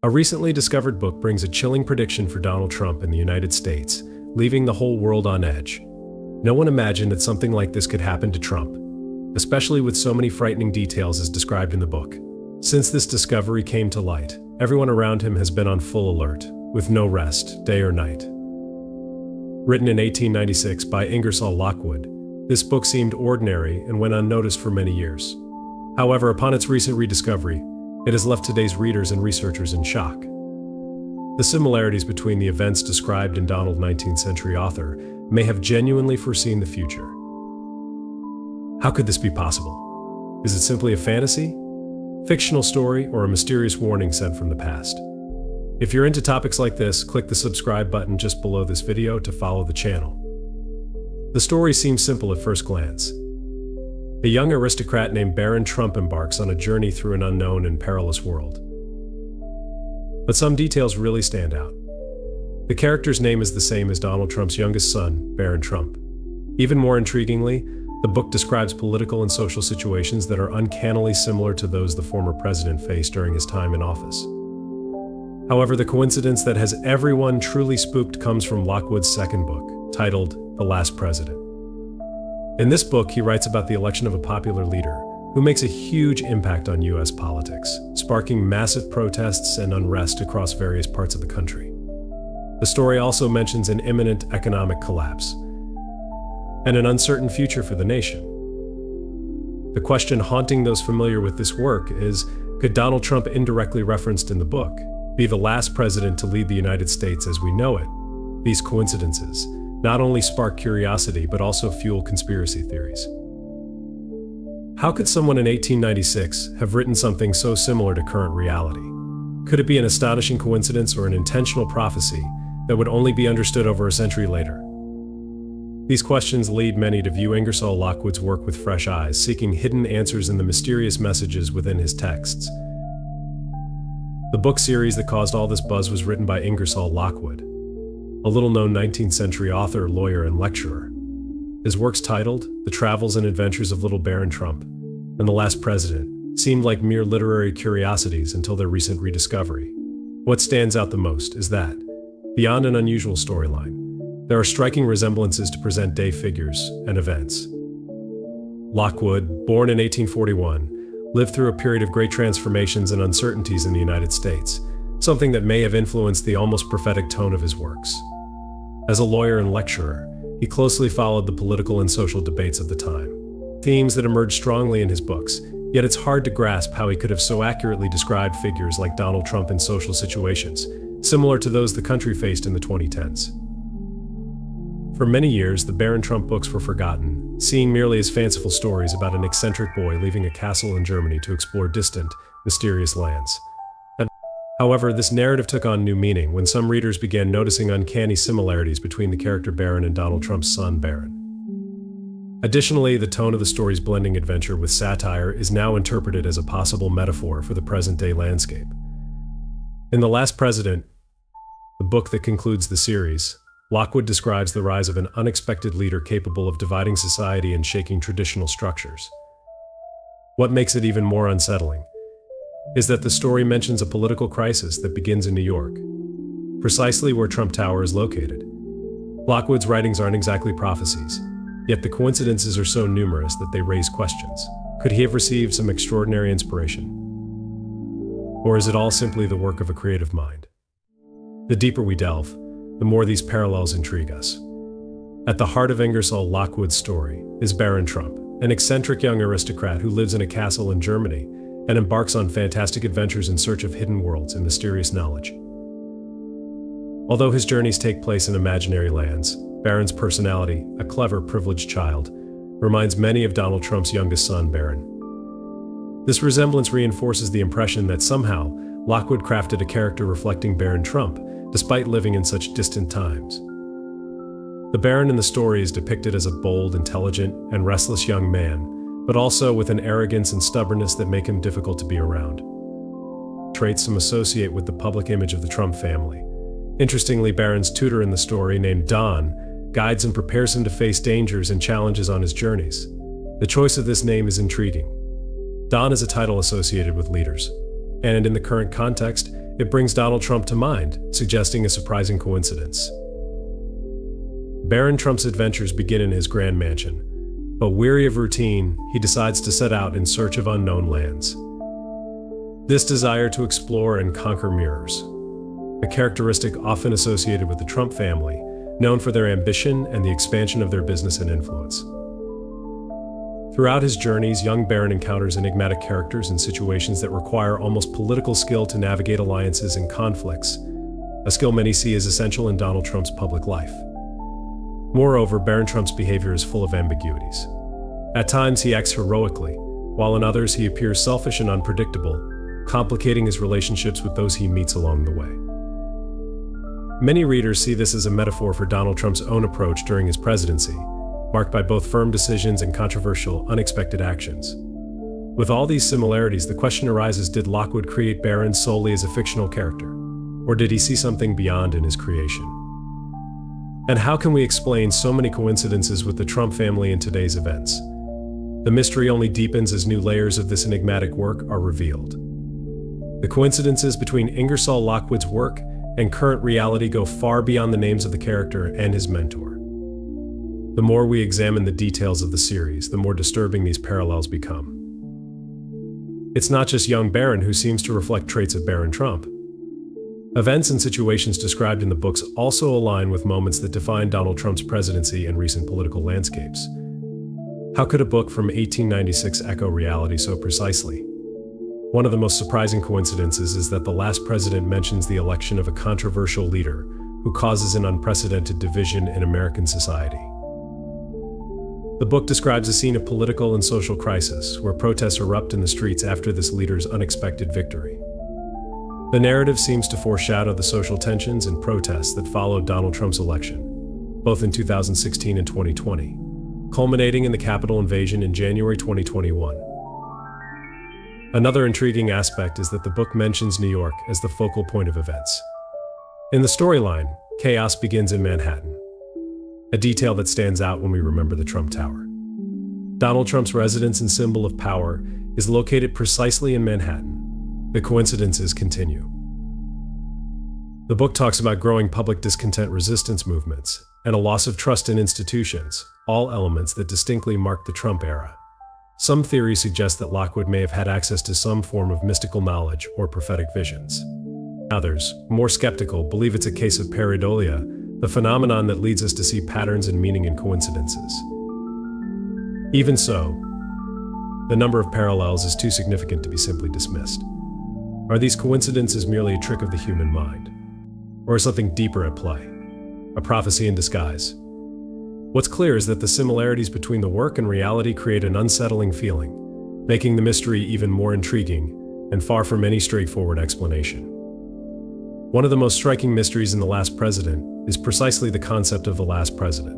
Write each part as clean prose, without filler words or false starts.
A recently discovered book brings a chilling prediction for Donald Trump in the United States, leaving the whole world on edge. No one imagined that something like this could happen to Trump, especially with so many frightening details as described in the book. Since this discovery came to light, everyone around him has been on full alert, with no rest, day or night. Written in 1896 by Ingersoll Lockwood, this book seemed ordinary and went unnoticed for many years. However, upon its recent rediscovery, it has left today's readers and researchers in shock. The similarities between the events described in Donald's 19th century author may have genuinely foreseen the future. How could this be possible? Is it simply a fantasy, fictional story, or a mysterious warning sent from the past? If you're into topics like this, click the subscribe button just below this video to follow the channel. The story seems simple at first glance. A young aristocrat named Baron Trump embarks on a journey through an unknown and perilous world. But some details really stand out. The character's name is the same as Donald Trump's youngest son, Baron Trump. Even more intriguingly, the book describes political and social situations that are uncannily similar to those the former president faced during his time in office. However, the coincidence that has everyone truly spooked comes from Lockwood's second book, titled The Last President. In this book, he writes about the election of a popular leader who makes a huge impact on U.S. politics, sparking massive protests and unrest across various parts of the country. The story also mentions an imminent economic collapse and an uncertain future for the nation. The question haunting those familiar with this work is, could Donald Trump, indirectly referenced in the book, be the last president to lead the United States as we know it? These coincidences not only spark curiosity, but also fuel conspiracy theories. How could someone in 1896 have written something so similar to current reality? Could it be an astonishing coincidence or an intentional prophecy that would only be understood over a century later? These questions lead many to view Ingersoll Lockwood's work with fresh eyes, seeking hidden answers in the mysterious messages within his texts. The book series that caused all this buzz was written by Ingersoll Lockwood, a little-known 19th century author, lawyer, and lecturer. His works titled The Travels and Adventures of Little Baron Trump and The Last President seemed like mere literary curiosities until their recent rediscovery. What stands out the most is that, beyond an unusual storyline, there are striking resemblances to present-day figures and events. Lockwood, born in 1841, lived through a period of great transformations and uncertainties in the United States, something that may have influenced the almost prophetic tone of his works. As a lawyer and lecturer, he closely followed the political and social debates of the time, themes that emerged strongly in his books, yet it's hard to grasp how he could have so accurately described figures like Donald Trump in social situations, similar to those the country faced in the 2010s. For many years, the Baron Trump books were forgotten, seen merely as fanciful stories about an eccentric boy leaving a castle in Germany to explore distant, mysterious lands. However, this narrative took on new meaning when some readers began noticing uncanny similarities between the character Baron and Donald Trump's son, Baron. Additionally, the tone of the story's blending adventure with satire is now interpreted as a possible metaphor for the present-day landscape. In The Last President, the book that concludes the series, Lockwood describes the rise of an unexpected leader capable of dividing society and shaking traditional structures. What makes it even more unsettling is that the story mentions a political crisis that begins in New York, precisely where Trump Tower is located. Lockwood's writings aren't exactly prophecies, yet the coincidences are so numerous that they raise questions. Could he have received some extraordinary inspiration? Or is it all simply the work of a creative mind? The deeper we delve, the more these parallels intrigue us. At the heart of Ingersoll Lockwood's story is Baron Trump, an eccentric young aristocrat who lives in a castle in Germany and embarks on fantastic adventures in search of hidden worlds and mysterious knowledge. Although his journeys take place in imaginary lands, Baron's personality, a clever, privileged child, reminds many of Donald Trump's youngest son, Baron. This resemblance reinforces the impression that somehow Lockwood crafted a character reflecting Baron Trump, despite living in such distant times. The Baron in the story is depicted as a bold, intelligent, and restless young man, but also with an arrogance and stubbornness that make him difficult to be around. Traits some associate with the public image of the Trump family. Interestingly, Baron's tutor in the story, named Don, guides and prepares him to face dangers and challenges on his journeys. The choice of this name is intriguing. Don is a title associated with leaders, and in the current context, it brings Donald Trump to mind, suggesting a surprising coincidence. Barron Trump's adventures begin in his grand mansion, but weary of routine, he decides to set out in search of unknown lands. This desire to explore and conquer mirrors, a characteristic often associated with the Trump family, known for their ambition and the expansion of their business and influence. Throughout his journeys, young Barron encounters enigmatic characters and situations that require almost political skill to navigate alliances and conflicts, a skill many see as essential in Donald Trump's public life. Moreover, Barron Trump's behavior is full of ambiguities. At times he acts heroically, while in others he appears selfish and unpredictable, complicating his relationships with those he meets along the way. Many readers see this as a metaphor for Donald Trump's own approach during his presidency, marked by both firm decisions and controversial, unexpected actions. With all these similarities, the question arises, did Lockwood create Barron solely as a fictional character, or did he see something beyond in his creation? And how can we explain so many coincidences with the Trump family in today's events? The mystery only deepens as new layers of this enigmatic work are revealed. The coincidences between Ingersoll Lockwood's work and current reality go far beyond the names of the character and his mentor. The more we examine the details of the series, the more disturbing these parallels become. It's not just young Barron who seems to reflect traits of Barron Trump. Events and situations described in the books also align with moments that define Donald Trump's presidency and recent political landscapes. How could a book from 1896 echo reality so precisely? One of the most surprising coincidences is that the last president mentions the election of a controversial leader who causes an unprecedented division in American society. The book describes a scene of political and social crisis where protests erupt in the streets after this leader's unexpected victory. The narrative seems to foreshadow the social tensions and protests that followed Donald Trump's election, both in 2016 and 2020, culminating in the Capitol invasion in January 2021. Another intriguing aspect is that the book mentions New York as the focal point of events. In the storyline, chaos begins in Manhattan, a detail that stands out when we remember the Trump Tower. Donald Trump's residence and symbol of power is located precisely in Manhattan. The coincidences continue. The book talks about growing public discontent, resistance movements, and a loss of trust in institutions, all elements that distinctly mark the Trump era. Some theories suggest that Lockwood may have had access to some form of mystical knowledge or prophetic visions. Others, more skeptical, believe it's a case of pareidolia, the phenomenon that leads us to see patterns and meaning in coincidences. Even so, the number of parallels is too significant to be simply dismissed. Are these coincidences merely a trick of the human mind? Or is something deeper at play? A prophecy in disguise? What's clear is that the similarities between the work and reality create an unsettling feeling, making the mystery even more intriguing and far from any straightforward explanation. One of the most striking mysteries in The Last President is precisely the concept of the last president.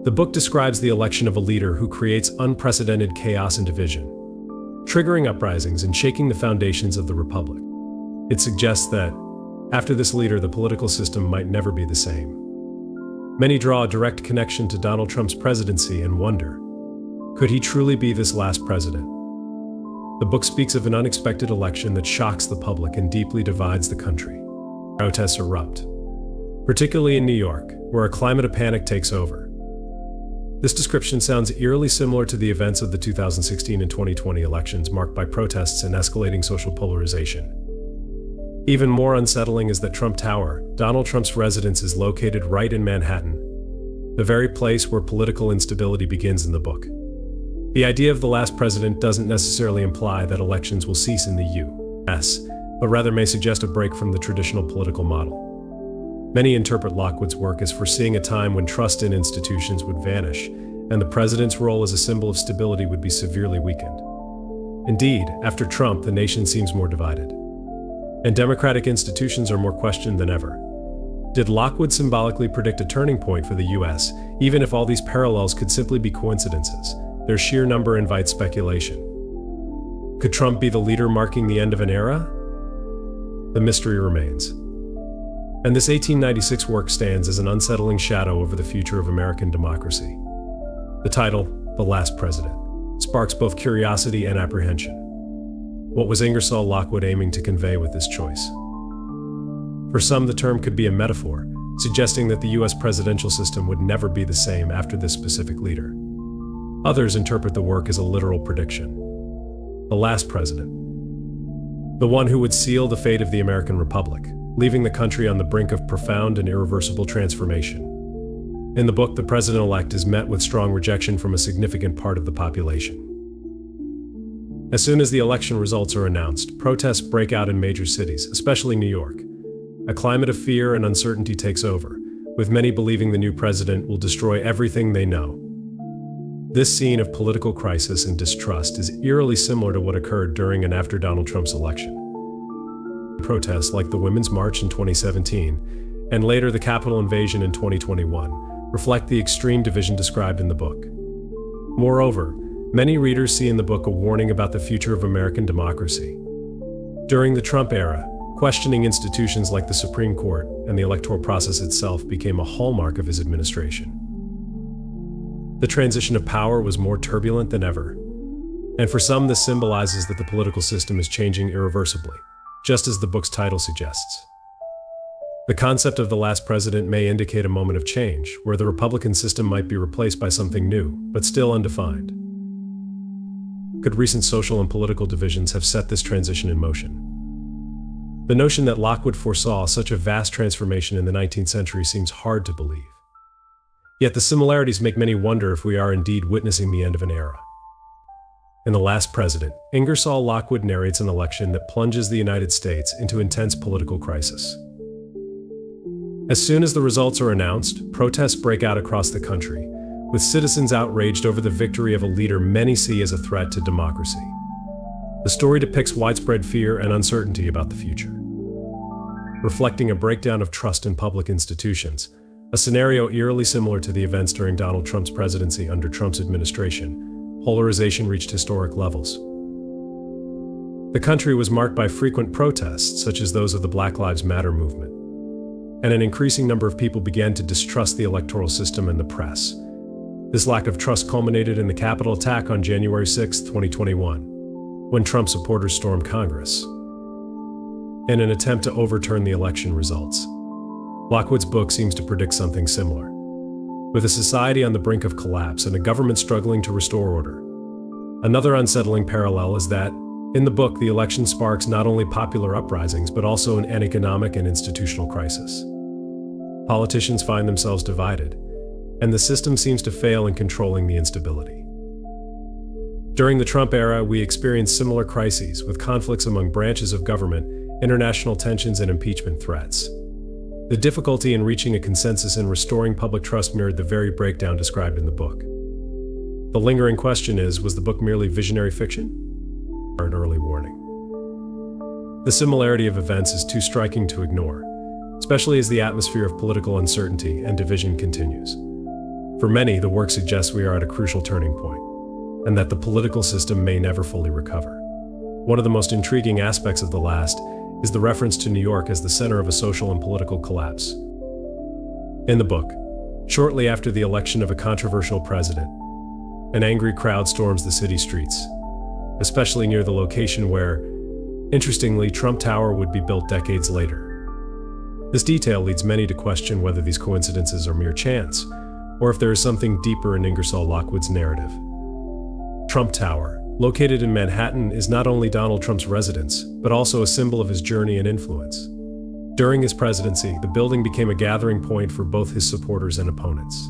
The book describes the election of a leader who creates unprecedented chaos and division, triggering uprisings and shaking the foundations of the republic. It suggests that, after this leader, the political system might never be the same. Many draw a direct connection to Donald Trump's presidency and wonder, could he truly be this last president? The book speaks of an unexpected election that shocks the public and deeply divides the country. Protests erupt, particularly in New York, where a climate of panic takes over. This description sounds eerily similar to the events of the 2016 and 2020 elections, marked by protests and escalating social polarization. Even more unsettling is that Trump Tower, Donald Trump's residence, is located right in Manhattan, the very place where political instability begins in the book. The idea of the last president doesn't necessarily imply that elections will cease in the U.S., but rather may suggest a break from the traditional political model. Many interpret Lockwood's work as foreseeing a time when trust in institutions would vanish, and the president's role as a symbol of stability would be severely weakened. Indeed, after Trump, the nation seems more divided, and democratic institutions are more questioned than ever. Did Lockwood symbolically predict a turning point for the U.S., even if all these parallels could simply be coincidences? Their sheer number invites speculation. Could Trump be the leader marking the end of an era? The mystery remains. And this 1896 work stands as an unsettling shadow over the future of American democracy. The title, The Last President, sparks both curiosity and apprehension. What was Ingersoll Lockwood aiming to convey with this choice? For some, the term could be a metaphor, suggesting that the US presidential system would never be the same after this specific leader. Others interpret the work as a literal prediction. The last president. The one who would seal the fate of the American Republic, leaving the country on the brink of profound and irreversible transformation. In the book, the president-elect is met with strong rejection from a significant part of the population. As soon as the election results are announced, protests break out in major cities, especially New York. A climate of fear and uncertainty takes over, with many believing the new president will destroy everything they know. This scene of political crisis and distrust is eerily similar to what occurred during and after Donald Trump's election. Protests like the Women's March in 2017, and later the Capitol invasion in 2021, reflect the extreme division described in the book. Moreover, many readers see in the book a warning about the future of American democracy. During the Trump era, questioning institutions like the Supreme Court and the electoral process itself became a hallmark of his administration. The transition of power was more turbulent than ever, and for some this symbolizes that the political system is changing irreversibly, just as the book's title suggests. The concept of the last president may indicate a moment of change, where the Republican system might be replaced by something new, but still undefined. Could recent social and political divisions have set this transition in motion? The notion that Lockwood foresaw such a vast transformation in the 19th century seems hard to believe. Yet the similarities make many wonder if we are indeed witnessing the end of an era. In The Last President, Ingersoll Lockwood narrates an election that plunges the United States into intense political crisis. As soon as the results are announced, protests break out across the country, with citizens outraged over the victory of a leader many see as a threat to democracy. The story depicts widespread fear and uncertainty about the future, reflecting a breakdown of trust in public institutions, a scenario eerily similar to the events during Donald Trump's presidency. Under Trump's administration, polarization reached historic levels. The country was marked by frequent protests, such as those of the Black Lives Matter movement, and an increasing number of people began to distrust the electoral system and the press. This lack of trust culminated in the Capitol attack on January 6, 2021, when Trump supporters stormed Congress in an attempt to overturn the election results. Lockwood's book seems to predict something similar. With a society on the brink of collapse and a government struggling to restore order. Another unsettling parallel is that, in the book, the election sparks not only popular uprisings but also an economic and institutional crisis. Politicians find themselves divided, and the system seems to fail in controlling the instability. During the Trump era, we experienced similar crises, with conflicts among branches of government, international tensions, and impeachment threats. The difficulty in reaching a consensus and restoring public trust mirrored the very breakdown described in the book. The lingering question is, was the book merely visionary fiction or an early warning? The similarity of events is too striking to ignore, especially as the atmosphere of political uncertainty and division continues. For many, the work suggests we are at a crucial turning point, and that the political system may never fully recover. One of the most intriguing aspects of The Last is the reference to New York as the center of a social and political collapse. In the book, shortly after the election of a controversial president, an angry crowd storms the city streets, especially near the location where, interestingly, Trump Tower would be built decades later. This detail leads many to question whether these coincidences are mere chance, or if there is something deeper in Ingersoll Lockwood's narrative. Trump Tower, located in Manhattan, is not only Donald Trump's residence, but also a symbol of his journey and influence. During his presidency, the building became a gathering point for both his supporters and opponents.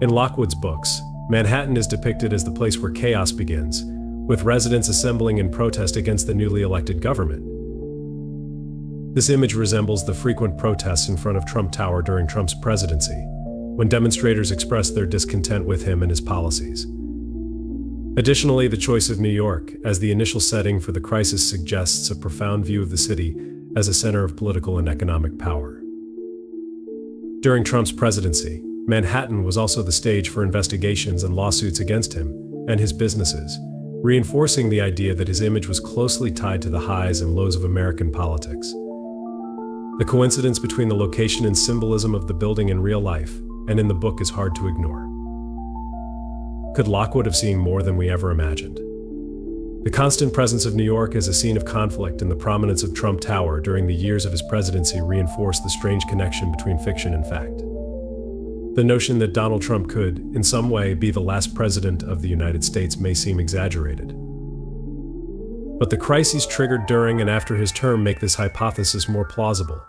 In Lockwood's books, Manhattan is depicted as the place where chaos begins, with residents assembling in protest against the newly elected government. This image resembles the frequent protests in front of Trump Tower during Trump's presidency, when demonstrators expressed their discontent with him and his policies. Additionally, the choice of New York as the initial setting for the crisis suggests a profound view of the city as a center of political and economic power. During Trump's presidency, Manhattan was also the stage for investigations and lawsuits against him and his businesses, reinforcing the idea that his image was closely tied to the highs and lows of American politics. The coincidence between the location and symbolism of the building in real life and in the book is hard to ignore. Could Lockwood have seen more than we ever imagined? The constant presence of New York as a scene of conflict and the prominence of Trump Tower during the years of his presidency reinforced the strange connection between fiction and fact. The notion that Donald Trump could, in some way, be the last president of the United States may seem exaggerated. But the crises triggered during and after his term make this hypothesis more plausible.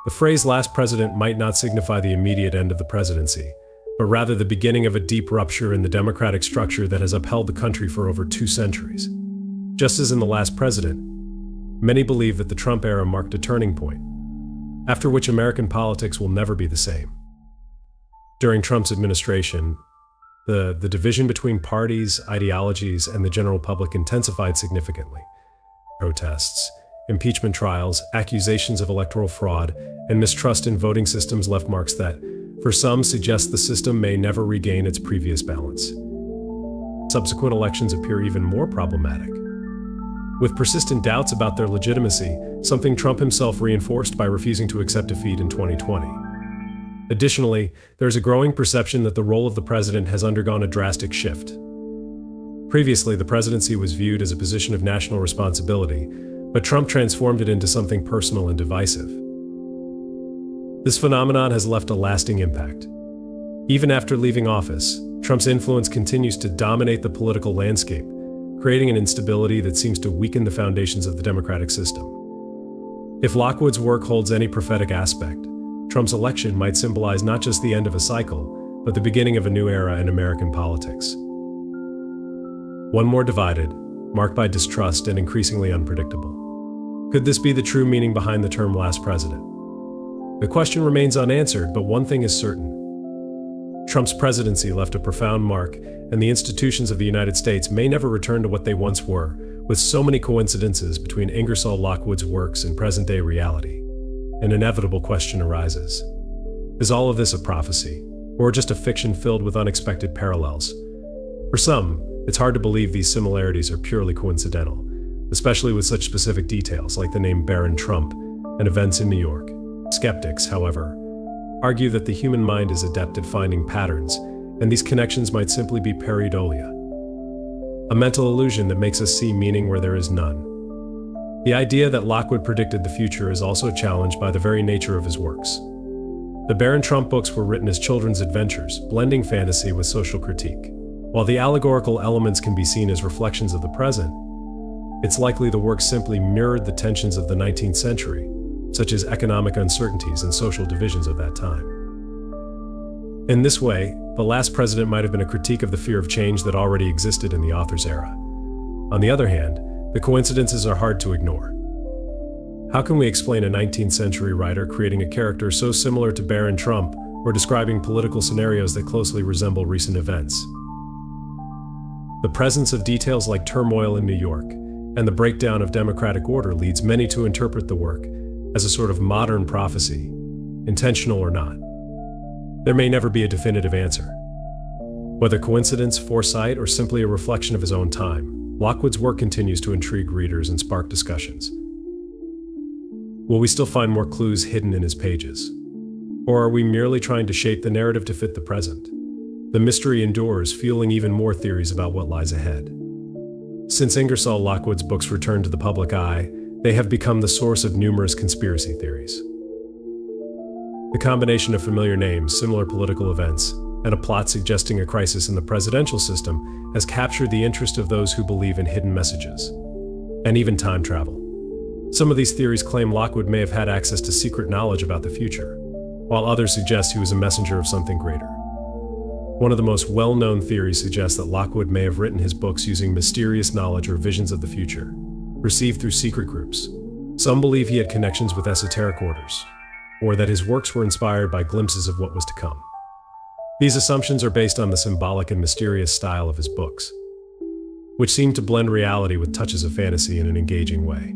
The phrase last president might not signify the immediate end of the presidency, but rather the beginning of a deep rupture in the democratic structure that has upheld the country for over 2 centuries. Just as in The Last President, many believe that the Trump era marked a turning point, after which American politics will never be the same. During Trump's administration, the division between parties, ideologies, and the general public intensified significantly. Protests, impeachment trials, accusations of electoral fraud, and mistrust in voting systems left marks that, for some, suggest the system may never regain its previous balance. Subsequent elections appear even more problematic, with persistent doubts about their legitimacy, something Trump himself reinforced by refusing to accept defeat in 2020. Additionally, there is a growing perception that the role of the president has undergone a drastic shift. Previously, the presidency was viewed as a position of national responsibility, but Trump transformed it into something personal and divisive. This phenomenon has left a lasting impact. Even after leaving office, Trump's influence continues to dominate the political landscape, creating an instability that seems to weaken the foundations of the democratic system. If Lockwood's work holds any prophetic aspect, Trump's election might symbolize not just the end of a cycle, but the beginning of a new era in American politics. One more divided, marked by distrust and increasingly unpredictable. Could this be the true meaning behind the term last president? The question remains unanswered, but one thing is certain. Trump's presidency left a profound mark, and the institutions of the United States may never return to what they once were, with so many coincidences between Ingersoll Lockwood's works and present-day reality. An inevitable question arises. Is all of this a prophecy, or just a fiction filled with unexpected parallels? For some, it's hard to believe these similarities are purely coincidental, especially with such specific details like the name Barron Trump and events in New York. Skeptics, however, argue that the human mind is adept at finding patterns, and these connections might simply be pareidolia, a mental illusion that makes us see meaning where there is none. The idea that Lockwood predicted the future is also challenged by the very nature of his works. The Barron Trump books were written as children's adventures, blending fantasy with social critique. While the allegorical elements can be seen as reflections of the present, it's likely the work simply mirrored the tensions of the 19th century, such as economic uncertainties and social divisions of that time. In this way, The Last President might have been a critique of the fear of change that already existed in the author's era. On the other hand, the coincidences are hard to ignore. How can we explain a 19th century writer creating a character so similar to Barron Trump or describing political scenarios that closely resemble recent events? The presence of details like turmoil in New York and the breakdown of democratic order leads many to interpret the work as a sort of modern prophecy, intentional or not. There may never be a definitive answer. Whether coincidence, foresight, or simply a reflection of his own time, Lockwood's work continues to intrigue readers and spark discussions. Will we still find more clues hidden in his pages? Or are we merely trying to shape the narrative to fit the present? The mystery endures, fueling even more theories about what lies ahead. Since Ingersoll Lockwood's books returned to the public eye, they have become the source of numerous conspiracy theories. The combination of familiar names, similar political events, and a plot suggesting a crisis in the presidential system has captured the interest of those who believe in hidden messages, and even time travel. Some of these theories claim Lockwood may have had access to secret knowledge about the future, while others suggest he was a messenger of something greater. One of the most well-known theories suggests that Lockwood may have written his books using mysterious knowledge or visions of the future, received through secret groups. Some believe he had connections with esoteric orders, or that his works were inspired by glimpses of what was to come. These assumptions are based on the symbolic and mysterious style of his books, which seem to blend reality with touches of fantasy in an engaging way.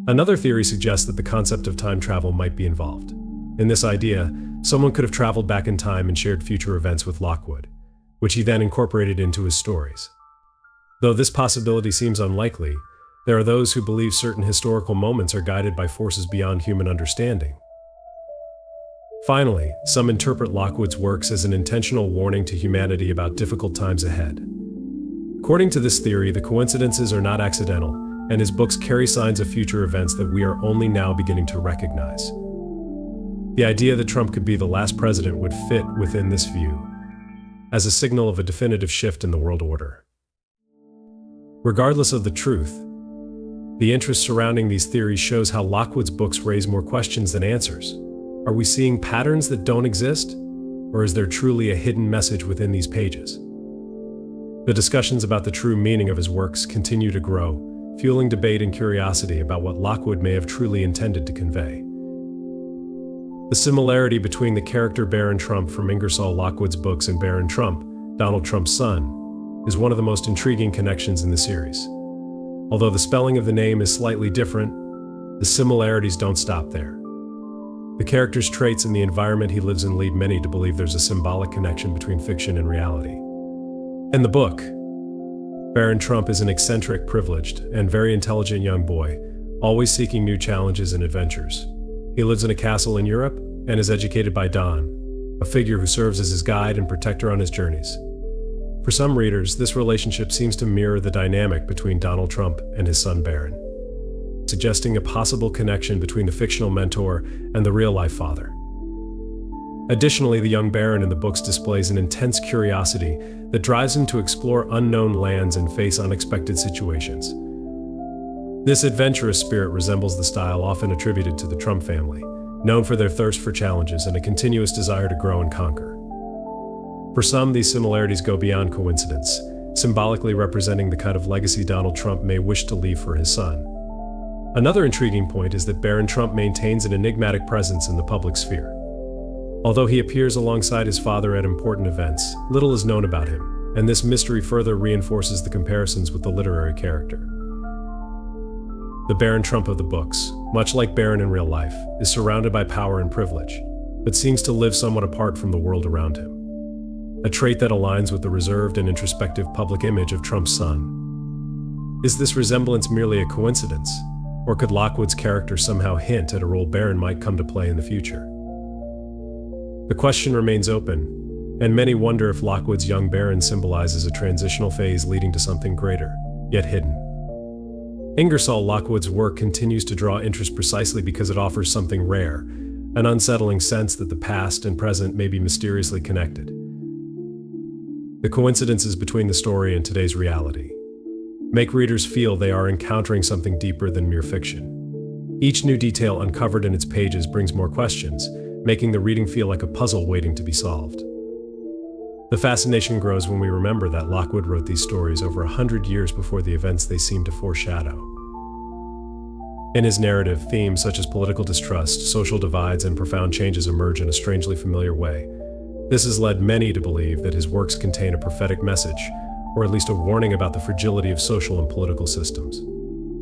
Another theory suggests that the concept of time travel might be involved. In this idea, someone could have traveled back in time and shared future events with Lockwood, which he then incorporated into his stories. Though this possibility seems unlikely, there are those who believe certain historical moments are guided by forces beyond human understanding. Finally, some interpret Lockwood's works as an intentional warning to humanity about difficult times ahead. According to this theory, the coincidences are not accidental, and his books carry signs of future events that we are only now beginning to recognize. The idea that Trump could be the last president would fit within this view, as a signal of a definitive shift in the world order. Regardless of the truth, the interest surrounding these theories shows how Lockwood's books raise more questions than answers. Are we seeing patterns that don't exist? Or is there truly a hidden message within these pages? The discussions about the true meaning of his works continue to grow, fueling debate and curiosity about what Lockwood may have truly intended to convey. The similarity between the character Barron Trump from Ingersoll Lockwood's books and Barron Trump, Donald Trump's son, is one of the most intriguing connections in the series. Although the spelling of the name is slightly different, the similarities don't stop there. The character's traits and the environment he lives in lead many to believe there's a symbolic connection between fiction and reality. In the book, Barron Trump is an eccentric, privileged, and very intelligent young boy, always seeking new challenges and adventures. He lives in a castle in Europe and is educated by Don, a figure who serves as his guide and protector on his journeys. For some readers, this relationship seems to mirror the dynamic between Donald Trump and his son Barron, suggesting a possible connection between the fictional mentor and the real-life father. Additionally, the young Barron in the books displays an intense curiosity that drives him to explore unknown lands and face unexpected situations. This adventurous spirit resembles the style often attributed to the Trump family, known for their thirst for challenges and a continuous desire to grow and conquer. For some, these similarities go beyond coincidence, symbolically representing the kind of legacy Donald Trump may wish to leave for his son. Another intriguing point is that Barron Trump maintains an enigmatic presence in the public sphere. Although he appears alongside his father at important events, little is known about him, and this mystery further reinforces the comparisons with the literary character. The Barron Trump of the books, much like Barron in real life, is surrounded by power and privilege, but seems to live somewhat apart from the world around him. A trait that aligns with the reserved and introspective public image of Trump's son. Is this resemblance merely a coincidence, or could Lockwood's character somehow hint at a role Barron might come to play in the future? The question remains open, and many wonder if Lockwood's young Barron symbolizes a transitional phase leading to something greater, yet hidden. Ingersoll Lockwood's work continues to draw interest precisely because it offers something rare, an unsettling sense that the past and present may be mysteriously connected. The coincidences between the story and today's reality make readers feel they are encountering something deeper than mere fiction. Each new detail uncovered in its pages brings more questions, making the reading feel like a puzzle waiting to be solved. The fascination grows when we remember that Lockwood wrote these stories over 100 years before the events they seem to foreshadow. In his narrative, themes such as political distrust, social divides, and profound changes emerge in a strangely familiar way. This has led many to believe that his works contain a prophetic message, or at least a warning about the fragility of social and political systems.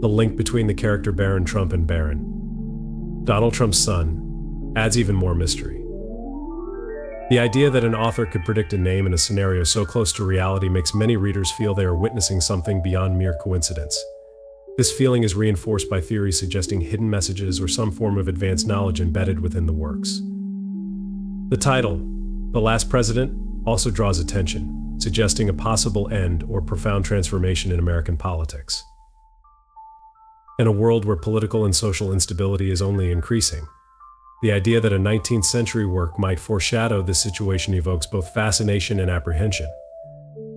The link between the character Barron Trump and Barron, Donald Trump's son, adds even more mystery. The idea that an author could predict a name in a scenario so close to reality makes many readers feel they are witnessing something beyond mere coincidence. This feeling is reinforced by theories suggesting hidden messages or some form of advanced knowledge embedded within the works. The title, The Last President, also draws attention, suggesting a possible end or profound transformation in American politics. In a world where political and social instability is only increasing, the idea that a 19th century work might foreshadow this situation evokes both fascination and apprehension.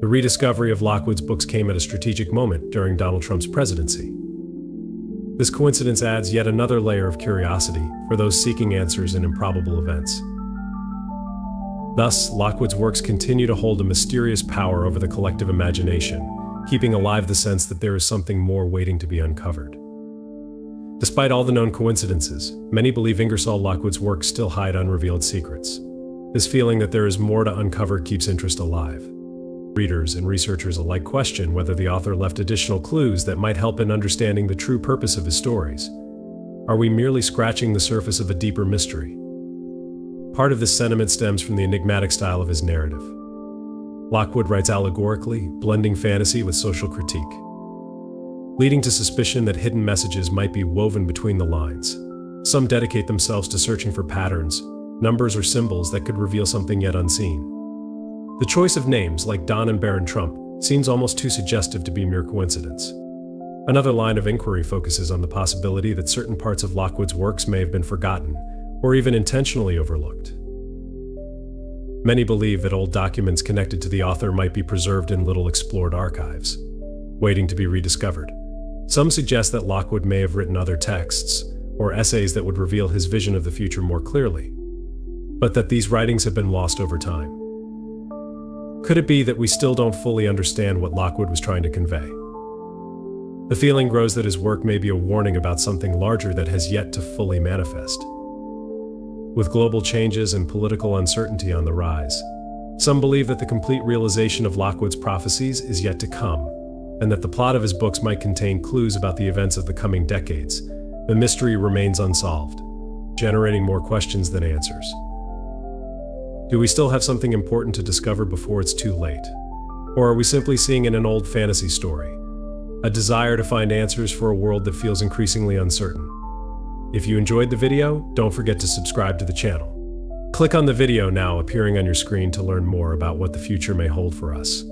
The rediscovery of Lockwood's books came at a strategic moment during Donald Trump's presidency. This coincidence adds yet another layer of curiosity for those seeking answers in improbable events. Thus, Lockwood's works continue to hold a mysterious power over the collective imagination, keeping alive the sense that there is something more waiting to be uncovered. Despite all the known coincidences, many believe Ingersoll Lockwood's works still hide unrevealed secrets. This feeling that there is more to uncover keeps interest alive. Readers and researchers alike question whether the author left additional clues that might help in understanding the true purpose of his stories. Are we merely scratching the surface of a deeper mystery? Part of this sentiment stems from the enigmatic style of his narrative. Lockwood writes allegorically, blending fantasy with social critique, leading to suspicion that hidden messages might be woven between the lines. Some dedicate themselves to searching for patterns, numbers, or symbols that could reveal something yet unseen. The choice of names, like Don and Barron Trump, seems almost too suggestive to be mere coincidence. Another line of inquiry focuses on the possibility that certain parts of Lockwood's works may have been forgotten, or even intentionally overlooked. Many believe that old documents connected to the author might be preserved in little-explored archives, waiting to be rediscovered. Some suggest that Lockwood may have written other texts, or essays that would reveal his vision of the future more clearly, but that these writings have been lost over time. Could it be that we still don't fully understand what Lockwood was trying to convey? The feeling grows that his work may be a warning about something larger that has yet to fully manifest. With global changes and political uncertainty on the rise, some believe that the complete realization of Lockwood's prophecies is yet to come, and that the plot of his books might contain clues about the events of the coming decades. The mystery remains unsolved, generating more questions than answers. Do we still have something important to discover before it's too late? Or are we simply seeing in an old fantasy story a desire to find answers for a world that feels increasingly uncertain? If you enjoyed the video, don't forget to subscribe to the channel. Click on the video now appearing on your screen to learn more about what the future may hold for us.